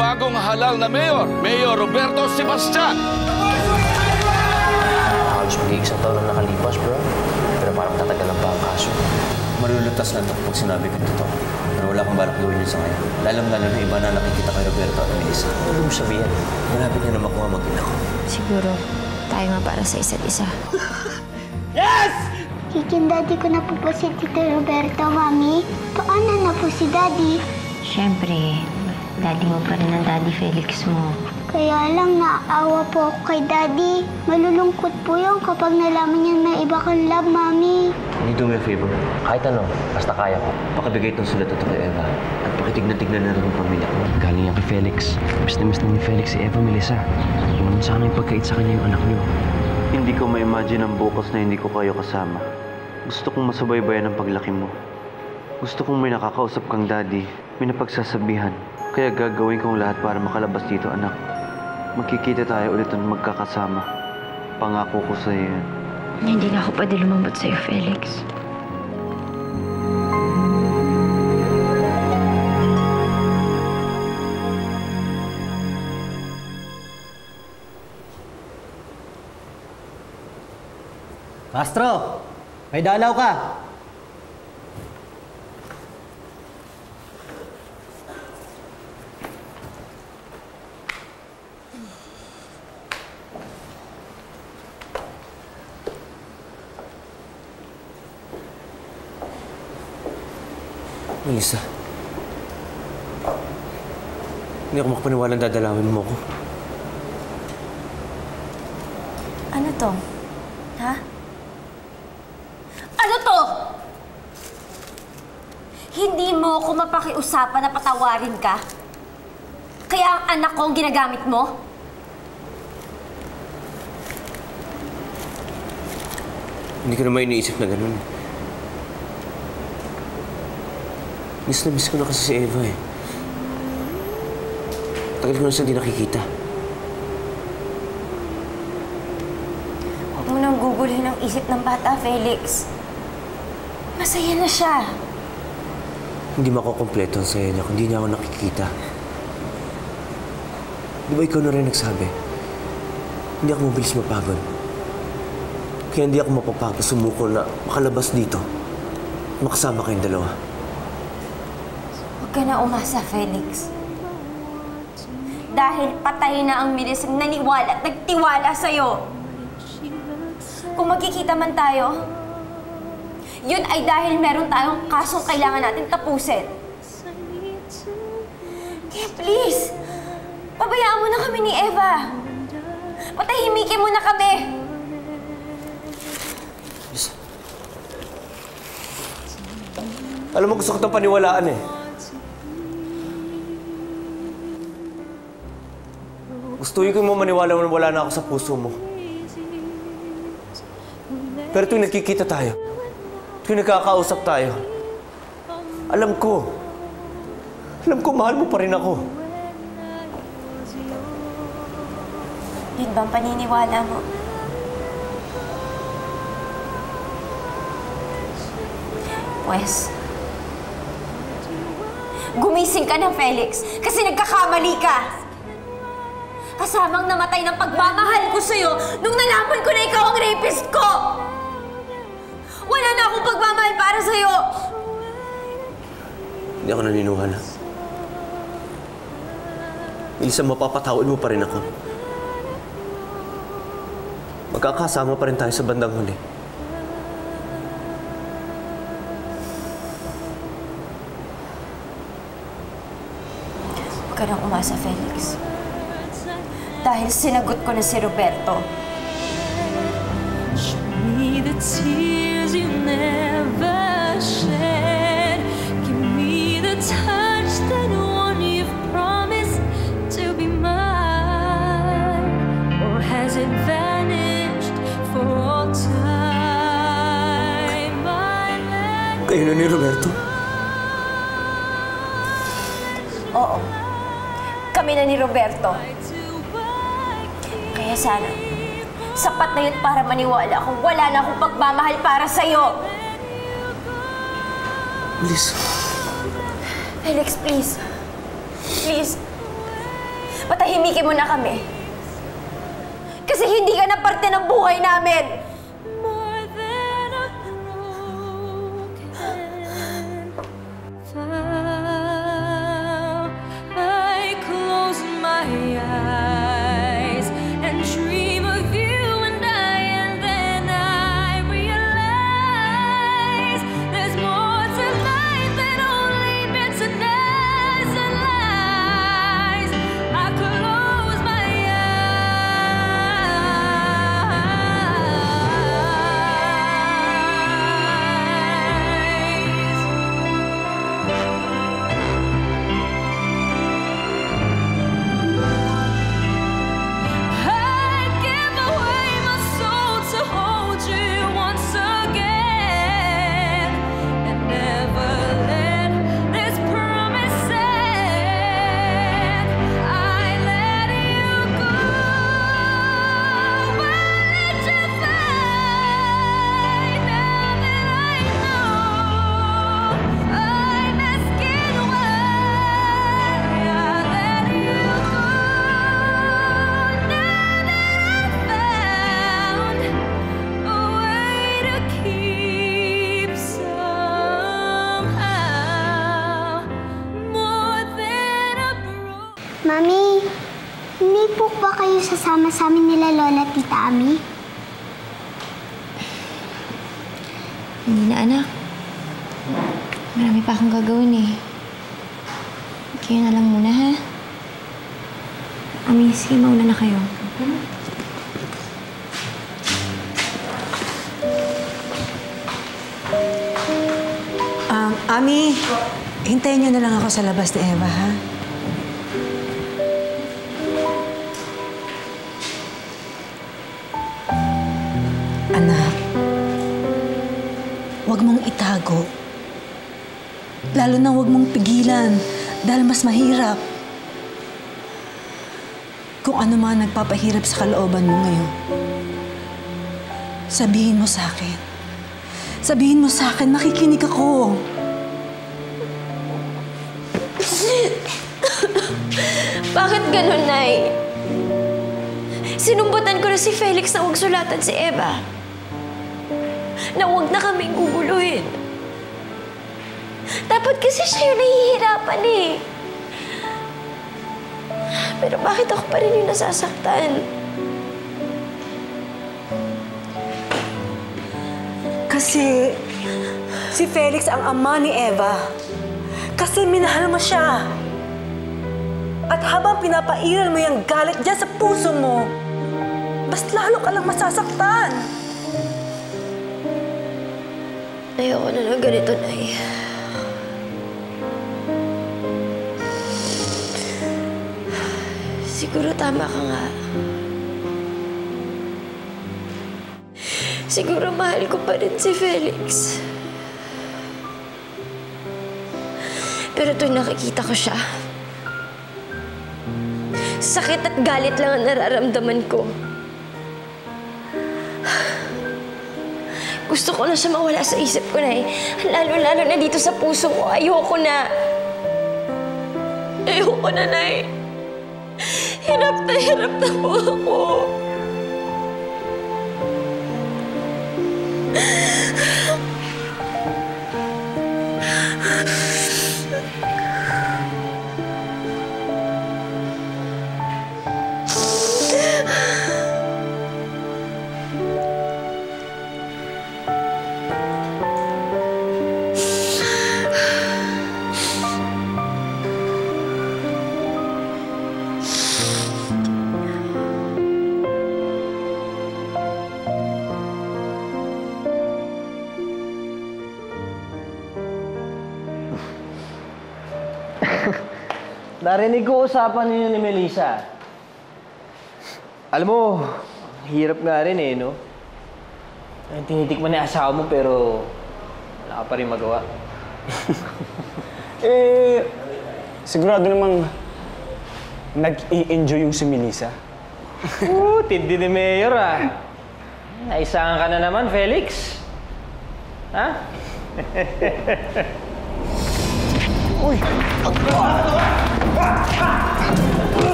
bagong halal na mayor, Mayor Roberto Sebastian. Halos mag-iisang taon na nakalipas, bro. Pero parang tatagalan pa ang kaso. Malulutas lang ito pag sinabi ko ito. Pero wala kang balak gawin yun sa ngayon. Lalo na iba na nakikita kay Roberto at Melissa. Ano mo sabihin? Malapit niya na makuha mag-ina ko. Siguro, tayo nga para sa isa't isa. Yes! Chicken daddy ko na po si Tito Roberto, Mami. Paano na po si Daddy? Siyempre, daddy mo pa rin ang Daddy Felix mo. Kaya lang naaawa po ako kay Daddy. Malulungkot po yun kapag nalaman niya na iba kang love, Mami. Can you do me a favor? Kahit ano, basta kaya ko. Pakibigay itong sulat ito kay Eva. At pakitignan-tignan na rin ang pamilya ko. Galing yan kay Felix. Miss na ni Felix si Eva, Melissa. Kung naman sana yung pagkait sa kanya yung anak niyo. Hindi ko ma-imagine ang bukas na hindi ko kayo kasama. Gusto kong masubaybayan ang paglaki mo. Gusto kong may nakakausap kang daddy, may napagsasabihan. Kaya gagawin kong lahat para makalabas dito, anak. Magkikita tayo ulit at magkakasama. Pangako ko sa'yo yan. Hindi na ako pwede lumambot sa'yo, Felix. Mastro, may dalaw ka. Melissa. Hindi ako makapaniwalang dadalawin mo ko. Ano to? Ha? Ano to? Hindi mo ako mapakiusapan na patawarin ka? Kaya ang anak ko ang ginagamit mo? Hindi ko naman iniisip na ganun. Miss na miss ko na kasi si Eva eh. Tagal ko na siya di nakikita. Huwag mo nang gugulhin ang isip ng bata, Felix. Masaya na siya. Hindi makukompleto ang saya niya kung hindi niya ako nakikita. Di ba ikaw na rin nagsabi? Hindi ako mabilis mapagod. Kaya hindi ako mapapagod sumuko na makalabas dito. Makasama kayong dalawa. Huwag ka na umasa, Felix. Dahil patay na ang Melisang naniwala at nagtiwala sa'yo. Kung magkikita man tayo, yun ay dahil meron tayong kasong kailangan natin tapusin. Kaya please, pabayaan mo na kami ni Eva. Patahimikin mo na kami. Alam mo, gusto ko itong paniwalaan eh. Gustuin ko mo maniwala na wala na ako sa puso mo. Pero tuwing nagkikita tayo, tuwing nagkakausap tayo, alam ko mahal mo pa rin ako. Yun ba ang paniniwala mo? Pwes, gumising ka na, Felix, kasi nagkakamali ka. Kasamang namatay ng pagmamahal ko sa'yo nung nalaman ko na ikaw ang rapist ko. Wala na akong pagmamahal para sa'yo. Hindi ako naniniwala. Melissa, mapapatawad mo pa rin ako. Magkakasama pa rin tayo sa bandang huli. Huwag ka nang umasa, Felix. Dahil sinagot ko na si Roberto. Show me the tears you never shed. Give me the touch that one you've promised to be mine. Or has it vanished for all time? Kayo na ni Roberto? Oo. Kami na ni Roberto. Kaya sana, sapat na yun para maniwala kung wala na akong pagmamahal para sa'yo. Melissa. Felix, please. Please. patahimikin mo na kami. Kasi hindi ka na parte ng buhay namin. More than a broken vow. I close my eyes and dream of you and then I realize there's more to life than only bitterness and lies. I close my I'd give away my soul to hold you once again and never let this promise end. I let you go, but let you find now that I know I'm asking why. I let you go. Mami, hindi po ba kayo sasama sa amin nila Lola at Tita Ami? Hindi na, anak. Marami pa akong gagawin eh. Kayo na lang muna, ha? Ami, sige, mauna na kayo. Ami, hintayin niyo na lang ako sa labas ni Eva, ha? Anak, huwag mong itago. Lalo na huwag mong pigilan dahil mas mahirap. Kung ano man nagpapahirap sa kalooban mo ngayon, sabihin mo sa akin. Sabihin mo sa akin, makikinig ako. Bakit ganun, Nay? Sinumbutan ko na si Felix na huwag sulatan si Eva. Na huwag na kaming guguluhin. Dapat kasi siya yung nahihirapan eh. Pero bakit ako pa rin yung nasasaktan? Kasi si Felix ang ama ni Eva. Kasi minahal mo siya. At habang pinapairal mo yung galit dyan sa puso mo, mas lalo ka lang masasaktan. Ayoko na lang ganito, Nay. Siguro tama ka nga. Siguro mahal ko pa rin si Felix. Pero tuwing nakikita ko siya, sakit at galit lang ang nararamdaman ko. Gusto ko na siya mawala sa isip ko, Nay. Lalo-lalo na dito sa puso ko. Ayoko na. Ayoko na, Nay. Hirap na po ako. Narinig ko usapan niyo ni Melissa. Alam mo, hirap nga rin eh, no? Tinitikman ni asawa mo pero wala ka pa rin magawa. Sigurado namang nag-i-enjoy yung si Melissa. Tindi ni Mayor ah. Naisahan ka na naman, Felix. Ha? Uy!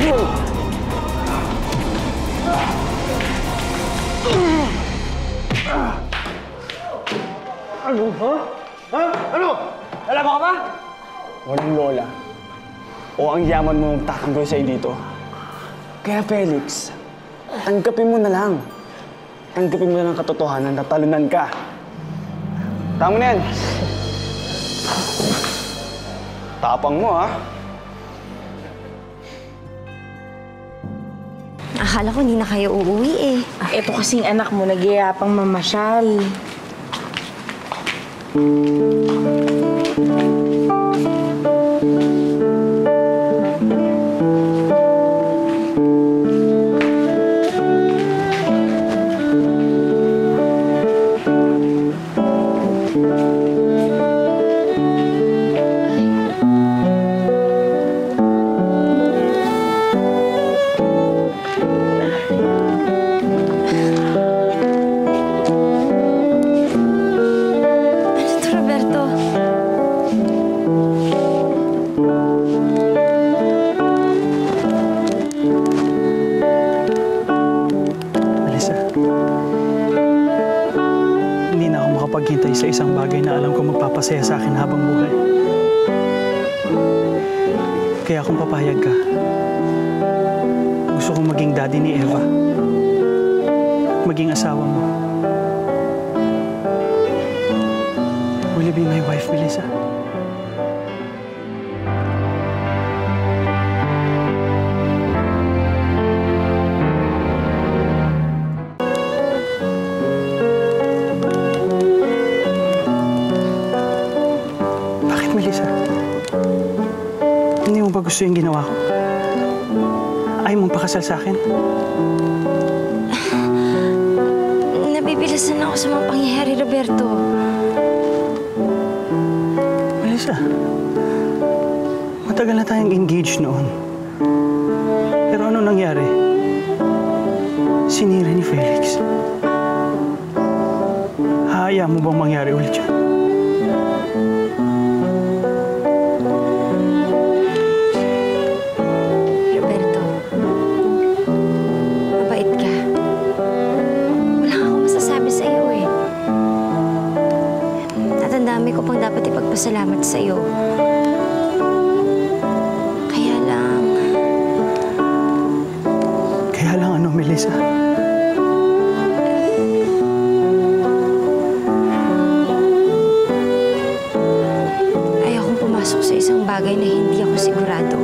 Ano? Ha? Ha? Ano? Lalaban ka ba? Walang lola. O ang yaman mo ang tatanggol sa'yo dito. Kaya Felix, tanggapin mo na lang. Tanggapin mo na lang katotohanan na talunan ka. Tama na yan. Tapang mo, ha? Akala ko hindi na kayo uuwi eh. Ito kasing anak mo, nagyayapang mamasyal. Paghintay sa isang bagay na alam ko magpapasaya sa akin habang buhay. Kaya kung papayag ka, gusto kong maging daddy ni Eva. Maging asawa mo. Will you be my wife, Melissa? Melissa, hindi mo ba gusto yung ginawa ko? Ayaw mong pakasal sa akin? Nabibilasan ako sa mga pangyayari, Roberto. Melissa, matagal na tayong engaged noon. Pero ano nangyari? Sinira ni Felix. Hayaan mo bang mangyari ulit yun? Dami ko pang dapat ipagpasalamat sa iyo. Kaya lang ano, Melissa? Ayokong pumasok sa isang bagay na hindi ako sigurado.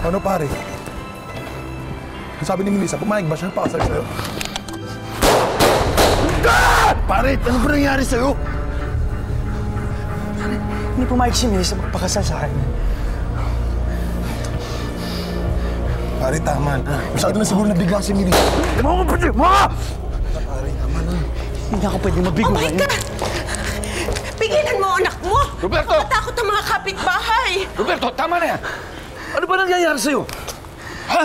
Ano pare? Ang sabi ni Melissa, pumayag ba siya pakasal sa'yo? Pare, ano ba nangyari sa'yo? Hindi pumayag si Melissa magpakasal sa akin. Pare, tama na. Masyado na siguro nabigla si Melissa. Di mo ako pwede! Mga! Pare, tama na. Hindi ako pwede mabigo. Oh my God! Pigilan mo anak mo! Roberto! Matakot ang mga kapitbahay! Roberto, tama na yan! Ano ba nangyayari sa'yo? Ha?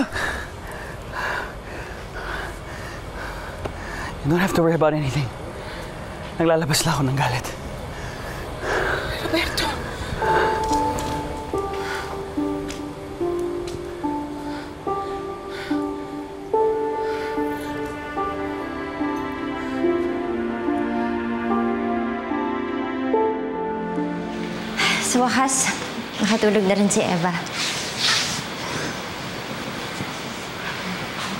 You don't have to worry about anything. Naglalabas lang ako ng galit. Roberto! Sa wakas, nakatulog na rin si Eva.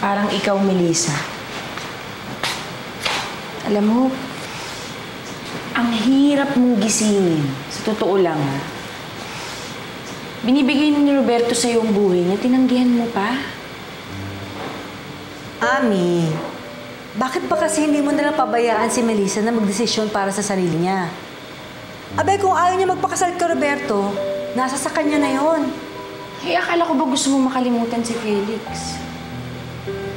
Parang ikaw, Melissa. Alam mo, ang hirap mong gisingin. Sa totoo lang, ha? Binibigay ni Roberto sa'yo ang buhay niya, tinanggihan mo pa. Ami, bakit ba kasi hindi mo nalang pabayaan si Melissa na magdesisyon para sa sarili niya? Abay, kung ayaw niya magpakasal kay Roberto, nasa sa kanya na yon. Eh, akala ko ba gusto mo makalimutan si Felix?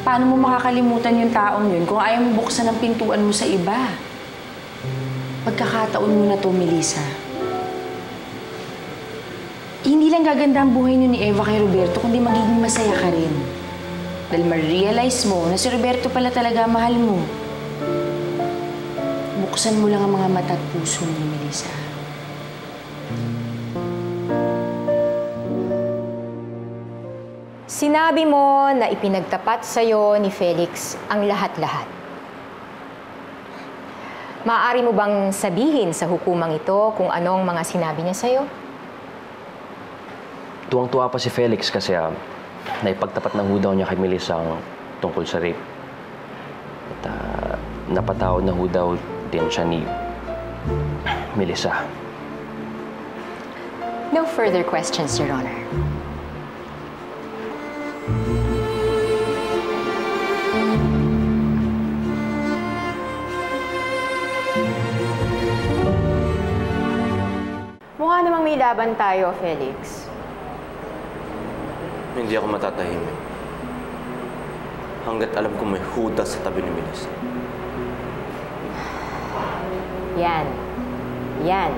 Paano mo makakalimutan yung taong yun kung ayaw mo buksan ang pintuan mo sa iba? Pagkakataon mo na to, Melissa. Hindi lang gaganda ang buhay niyo ni Eva kay Roberto, kundi magiging masaya ka rin. Dahil ma-realize mo na si Roberto pala talaga mahal mo. Buksan mo lang ang mga mata at puso ni Melissa. Sinabi mo na ipinagtapat sa'yo ni Felix ang lahat-lahat. Maaari mo bang sabihin sa hukumang ito kung anong mga sinabi niya sa'yo? Tuwang-tuwa pa si Felix kasi naipagtapat ng ho daw niya kay Melissa ang tungkol sa rape. At napatawad na ho daw din siya ni Melissa. No further questions, Your Honor. Mukha namang may laban tayo, Felix. Hindi ako matatahimik. Hanggat alam ko may hudas sa tabi ni Melissa. Yan. Yan.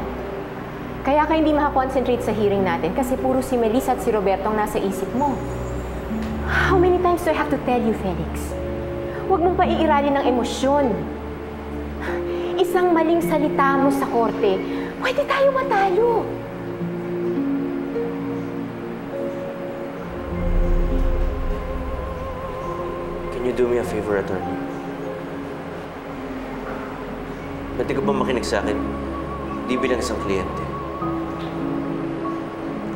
Kaya ka hindi makakonsentrate sa hearing natin kasi puro si Melissa at si Roberto ang nasa isip mo. How many times do I have to tell you, Felix? Huwag mong paiiralin ng emosyon. Isang maling salita mo sa korte, pwede tayo matalo. Can you do me a favor, attorney? Pwede ka ba makinig sa akin? Di bilang isang kliyente,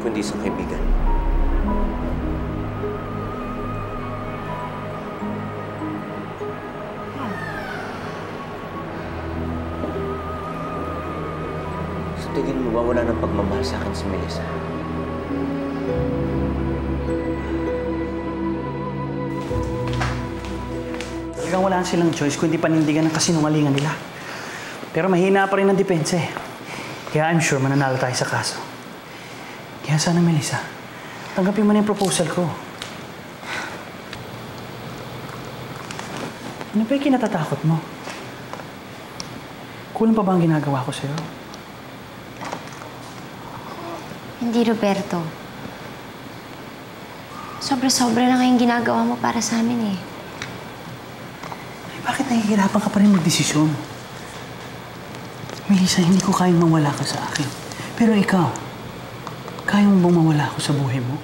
kundi isang kaibigan. Sa tingin mo ba wala ng pagmamahal sa akin si Melissa? Talagang wala silang choice kundi panindigan ng kasinungalingan nila. Pero mahina pa rin ang depensa eh. Kaya I'm sure mananalo tayo sa kaso. Kaya sana, Melissa, tanggapin mo na yung proposal ko. Ano ba yung kinatatakot mo? Kulang pa ba ang ginagawa ko sa'yo? Hindi, Roberto. Sobra-sobra na kayong ginagawa mo para sa amin eh. Ay, bakit nahihirapan ka pa rin magdesisyon? Melissa, hindi ko kayang mawala ka sa akin. Pero ikaw, kaya mo bang mawala ako sa buhay mo?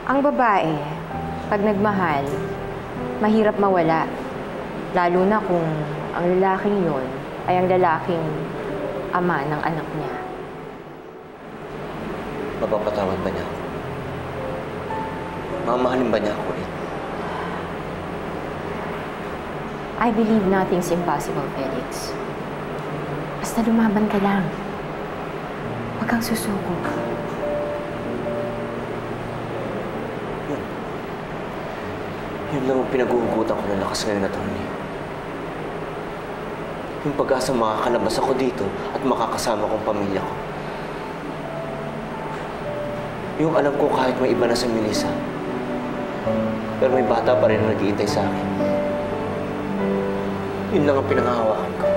Ang babae, pag nagmahal, mahirap mawala. Lalo na kung ang lalaking yon ay ang lalaking ama ng anak niya. Mapapatawad ba niya ako? Mamahalin ba niya ako ulit? I believe nothing's impossible, Felix. Basta lumaban ka lang. Huwag kang susuko. Yun lang ang pinag-uugutan ko ng lakas ngayon, attorney. Yung pag-asang makakalabas ako dito at makakasama kong pamilya ko. Yung alam ko kahit may iba na sa Melissa, pero may bata pa rin na nag-iintay sa akin. Yun lang ang pinanghahawakan ko.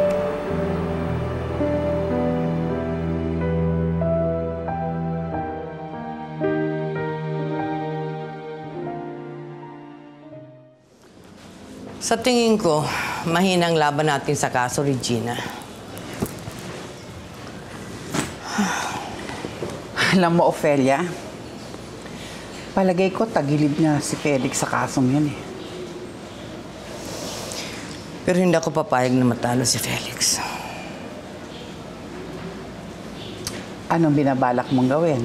Sa tingin ko, mahina ang laban natin sa kaso, Regina. Alam mo, Ofelia, palagay ko tagilid na si Felix sa kasong yan eh. Pero hindi ako papayag na matalo si Felix. Anong binabalak mong gawin?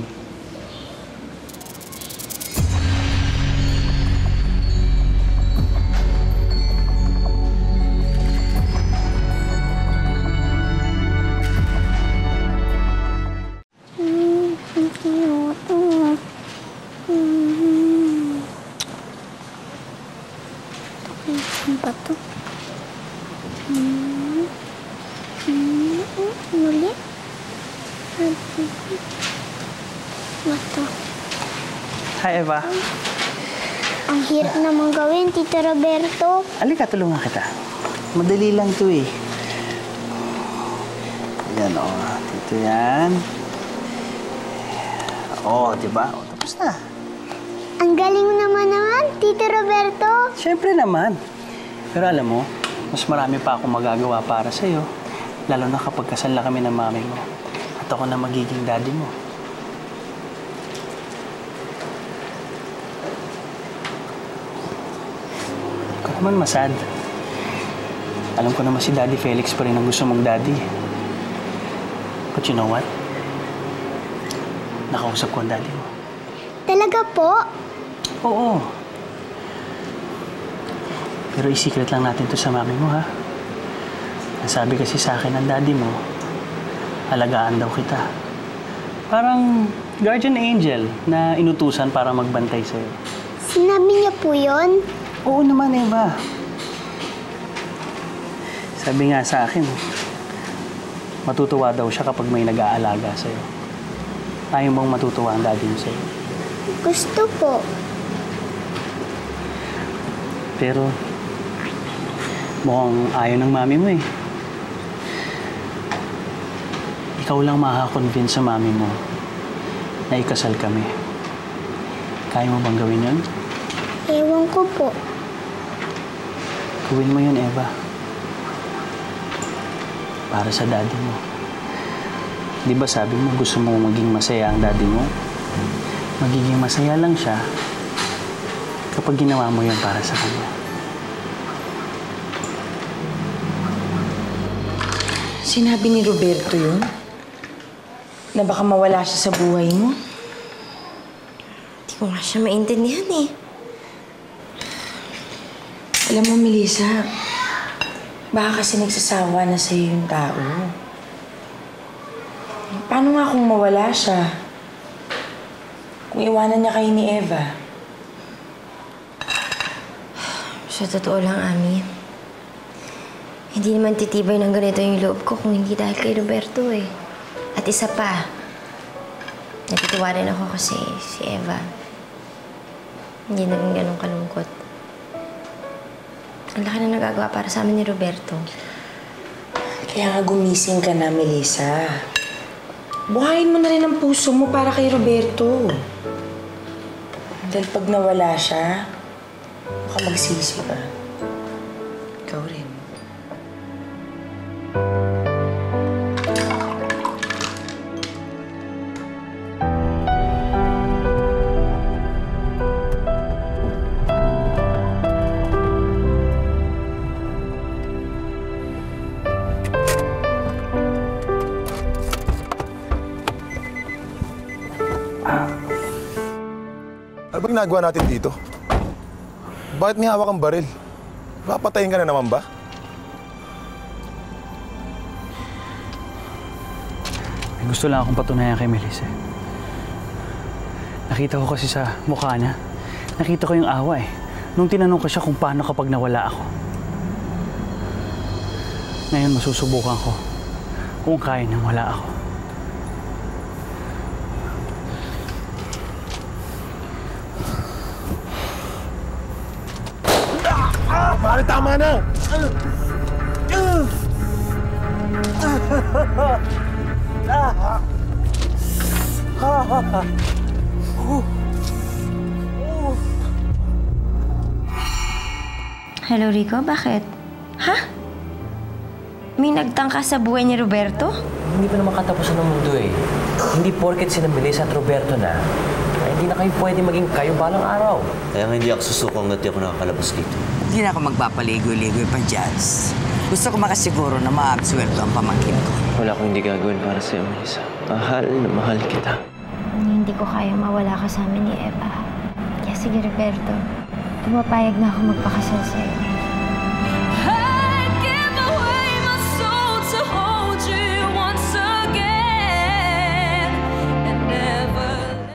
Apa tuh? Muli? Mata. Hi, Eva. Ang hirap naman gawin, Tito Roberto. Halika, tulungan kita. Madali lang to eh. Yan o. Dito yan. Oo, diba? O, tapos na. Ang galing mo naman, Tito Roberto. Siyempre naman. Pero alam mo, mas marami pa akong magagawa para sa'yo. Lalo na kapag kasal na kami ng mami mo. At ako na magiging daddy mo. Huwag ka naman masad. Alam ko naman si Daddy Felix pa rin ang gusto mong daddy. But you know what? Nakausap ko ang daddy mo. Talaga po? Oo. Pero i-secret lang natin to sa mami mo, ha? Nasabi kasi sa akin ng daddy mo, alagaan daw kita. Parang guardian angel na inutusan para magbantay sa'yo. Sinabi niya po yun? Oo naman, Eva. Sabi nga sa akin, matutuwa daw siya kapag may nag-aalaga sa'yo. Ayaw mong matutuwa ang daddy mo sa'yo. Gusto po. Pero, mukhang ayaw ng mami mo eh. Ikaw lang makaka-convince sa mami mo na ikasal kami. Kaya mo bang gawin yun? Ewan ko po. Gawin mo yun, Eva. Para sa daddy mo. Di ba sabi mo gusto mo maging masaya ang daddy mo? Magiging masaya lang siya kapag ginawa mo yun para sa kanya. Sinabi ni Roberto yun? Na baka mawala siya sa buhay mo? Hindi ko nga siya maintindihan eh. Alam mo, Melissa, baka kasi nagsasawa na sa'yo yung tao. Paano nga kung mawala siya? Kung iwanan niya kayo ni Eva? Sa totoo lang, Ami, hindi naman titibay ng ganito yung loob ko kung hindi dahil kay Roberto eh. At isa pa, natutuwa rin ako kasi si Eva hindi naging ganun kalungkot. Ang laki na nagagawa para sa amin ni Roberto. Kaya nga gumising ka na, Melissa. Buhayin mo na rin ang puso mo para kay Roberto. Dahil pag nawala siya, baka magsisi ka. Ikaw rin. Ano ba ginagawa natin dito? Bakit may hawak ang baril? Papatayin ka na naman ba? May gusto lang akong patunayan kay Melissa. Nakita ko kasi sa mukha niya. Nakita ko yung awa eh. Nung tinanong ko siya kung paano kapag nawala ako. Ngayon masusubukan ko kung kaya nang wala ako. Pare, tama na! Hello, Rico? Bakit? Ha? May nagtangka sa buhay ni Roberto? Hindi pa naman katapusan ng mundo eh. Hindi porket sina Melissa at Roberto na, ay hindi na kayo pwede maging kayo balang araw. Kaya nga hindi ako susuko hanggat di ako nakakalabas dito. Hindi na ako magpapaligoy-ligoy pa, Jazz. Gusto ko makasiguro na maabswelto ang pamangkin ko. Wala akong hindi gagawin para sa'yo, Melissa. Mahal na mahal kita. Hindi ko kaya mawala ka sa amin ni Eva. Kaya sige, Roberto. Pumapayag na ako magpakasal sa'yo.